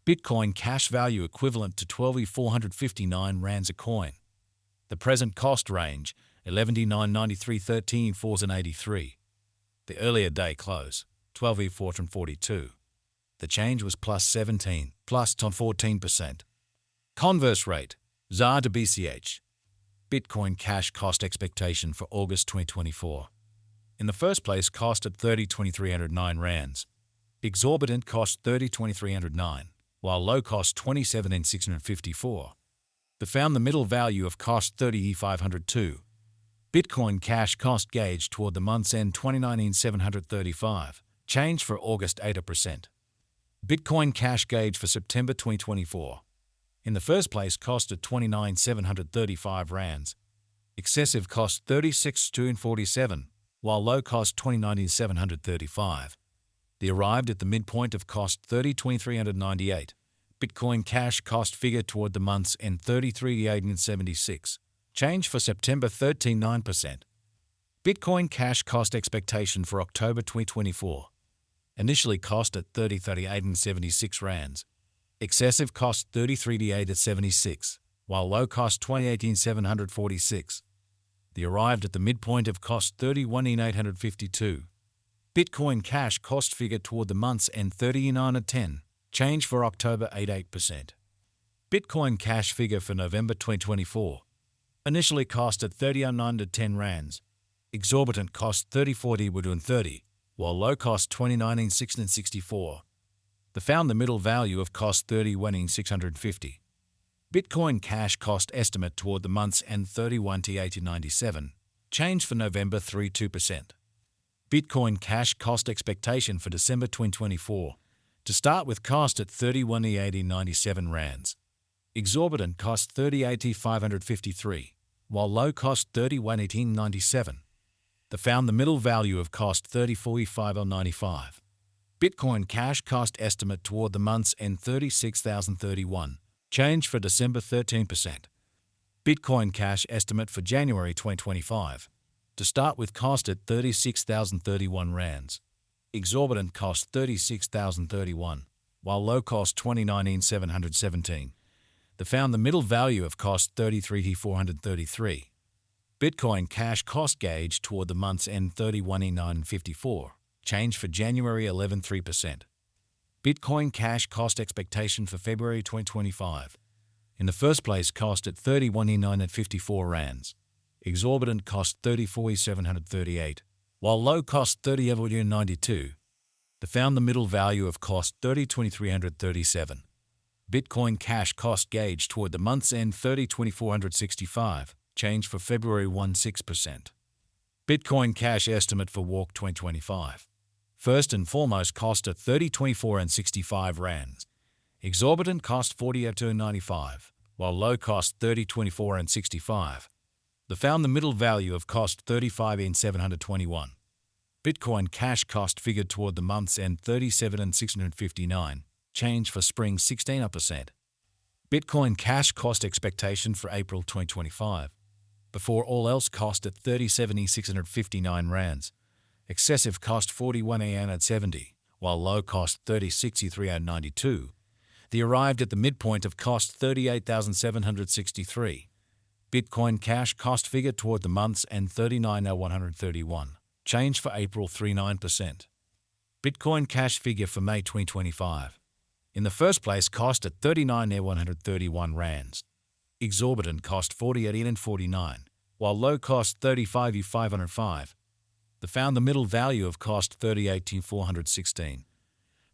Bitcoin cash value equivalent to 12,459 rands a coin. The present cost range 11,993 13 483. The earlier day close 12,442. The change was plus 17, plus 14%. Converse rate ZAR to BCH. Bitcoin cash cost expectation for August 2024. In the first place, cost at 30,20309 rands. Exorbitant cost 30,20309, while low cost 27,654. They found the middle value of cost 30,502. Bitcoin cash cost gauge toward the month's end 29,735. Change for August 8%. Bitcoin cash gauge for September 2024. In the first place, cost at 29,735 rands. Excessive cost 36,247, while low cost 29,735. They arrived at the midpoint of cost 30,20398. Bitcoin cash cost figure toward the month's end 33,876. Change for September 13.9%. Bitcoin cash cost expectation for October 2024. Initially cost at 30,3876 rands. Excessive cost 33,876, while low cost 28,746. They arrived at the midpoint of cost 31,852. Bitcoin cash cost figure toward the month's end 39.10. Change for October 8%. Bitcoin cash figure for November 2024. Initially cost at 30.09 rands. Exorbitant cost 30,40 while low cost 29,664. They found the middle value of cost 31,650. Bitcoin cash cost estimate toward the month's end 31,897. Change for November 3.2%. Bitcoin cash cost expectation for December 2024. To start with, cost at 31,097 rands. Exorbitant cost 30,553, while low cost 31,1897. They found the middle value of cost 34,595. Bitcoin cash cost estimate toward the month's end 36,031. Change for December 13%. Bitcoin cash estimate for January 2025. To start with, cost at 36,031 rands. Exorbitant cost 36,031, while low cost 29,717. They found the middle value of cost 33,433. Bitcoin cash cost gauge toward the month's end 31,954. Change for January 11.3%. Bitcoin cash cost expectation for February 2025. In the first place, cost at 31,954 rands. Exorbitant cost 34,738, while low cost 30,092. They found the middle value of cost 30,2337. Bitcoin cash cost gauge toward the month's end 30,2465. Change for February 1.6%. Bitcoin cash estimate for Walk 2025. First and foremost, cost at 30,2465 rands. Exorbitant cost 40,295, while low cost 30,2465. They found the middle value of cost 35,721. Bitcoin cash cost figured toward the month's end 37,659. Change for spring 16%. Bitcoin cash cost expectation for April 2025. Before all else, cost at 30,659 rands. Excessive cost 41,870, while low cost 30,69392. They arrived at the midpoint of cost 38,763. Bitcoin cash cost figure toward the month's end 39,131. Change for April 39%. Bitcoin cash figure for May 2025. In the first place, cost at 39,131 rands. Exorbitant cost 48,49, while low cost 35,505. They found the middle value of cost 38,416.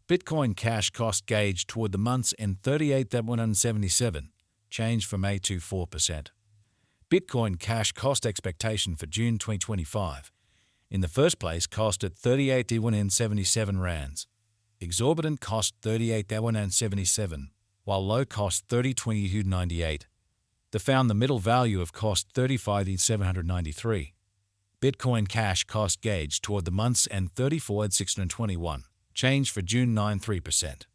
Bitcoin cash cost gauge toward the month's end 38,177. Change for May to 4%. Bitcoin cash cost expectation for June 2025. In the first place, cost at 38,177 rands. Exorbitant cost 38,177, while low cost 30,2298. They found the middle value of cost 35,793. Bitcoin cash cost gauge toward the month's end 34,621. Change for June 9.3%.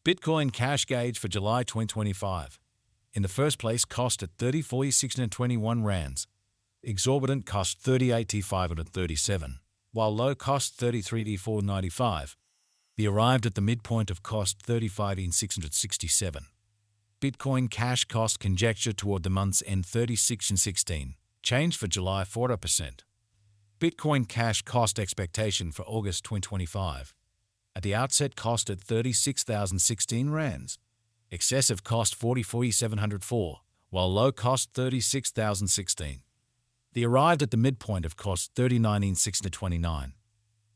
Bitcoin cash gauge for July 2025. In the first place, cost at 34,621 rands. Exorbitant cost 38,537, while low cost 33,495. The arrived at the midpoint of cost 35,667. Bitcoin cash cost conjecture toward the month's end 36 and 16. Change for July 40%. Bitcoin cash cost expectation for August 2025. At the outset cost at 36,016 rands. Excessive cost 44,704, while low cost 36,016. The arrived at the midpoint of cost 39,629.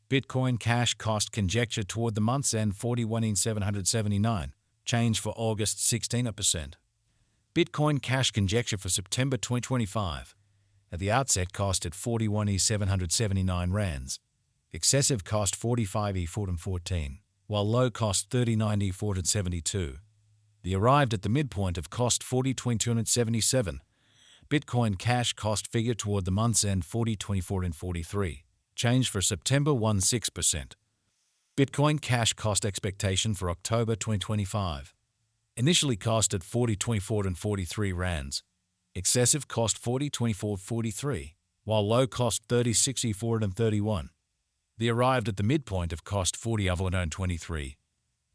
Bitcoin cash cost conjecture toward the month's end 41,779. Change for August 16%. Bitcoin cash conjecture for September 2025. At the outset cost at 41,779 rands. Excessive cost 45,414, while low cost 39,472. The arrived at the midpoint of cost 40,277. Bitcoin cash cost figure toward the month's end 40,2443. Change for September 16%. Bitcoin cash cost expectation for October 2025. Initially cost at 40,2443 rands. Excessive cost 40,2443, while low cost 36,431. The arrived at the midpoint of cost 40,023.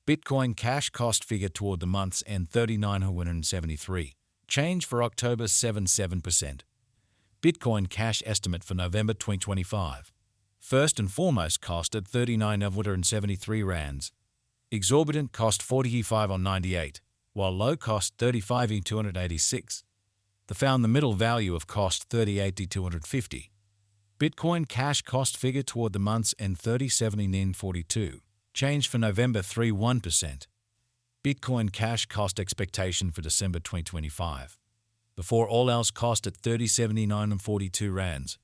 Bitcoin cash cost figure toward the month's end 39,173. Change for October 7%. Bitcoin cash estimate for November 2025. First and foremost cost at 39,173 rands. Exorbitant cost 45,098, while low cost 35,286. The found the middle value of cost 38,250. Bitcoin cash cost figure toward the month's end 30,7942. Change for November 1%. Bitcoin cash cost expectation for December 2025. Before all else cost at 30,7942 rands.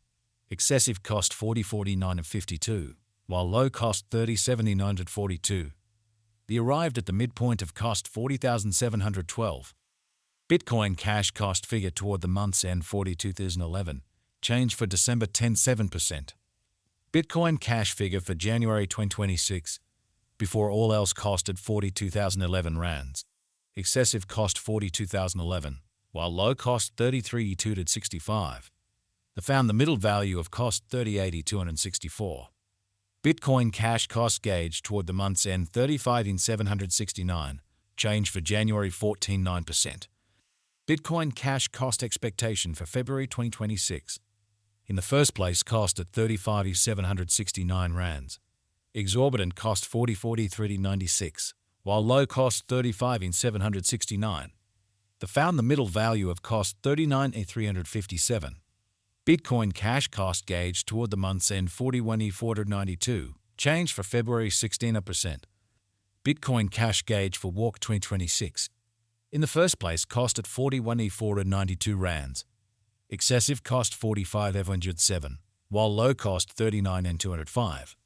Excessive cost 40,4952, while low cost 30,7942. The arrived at the midpoint of cost 40,712. Bitcoin cash cost figure toward the month's end 42,011. Change for December 7%. Bitcoin cash figure for January 2026. Before all else cost at 42,011 rands. Excessive cost 42,011, while low cost 33,265. The found the middle value of cost 30,264. Bitcoin cash cost gauge toward the month's end 35,769. Change for January 14.9%. Bitcoin cash cost expectation for February 2026. In the first place cost at 35,769 rands. Exorbitant cost 40,396, while low cost 35,769. The found the middle value of cost 39,357. Bitcoin cash cost gauge toward the month's end 41,492. Change for February 16%. Bitcoin cash gauge for Walk 2026. In the first place cost at 41,492 rands. Excessive cost 45,507, while low cost 39,205.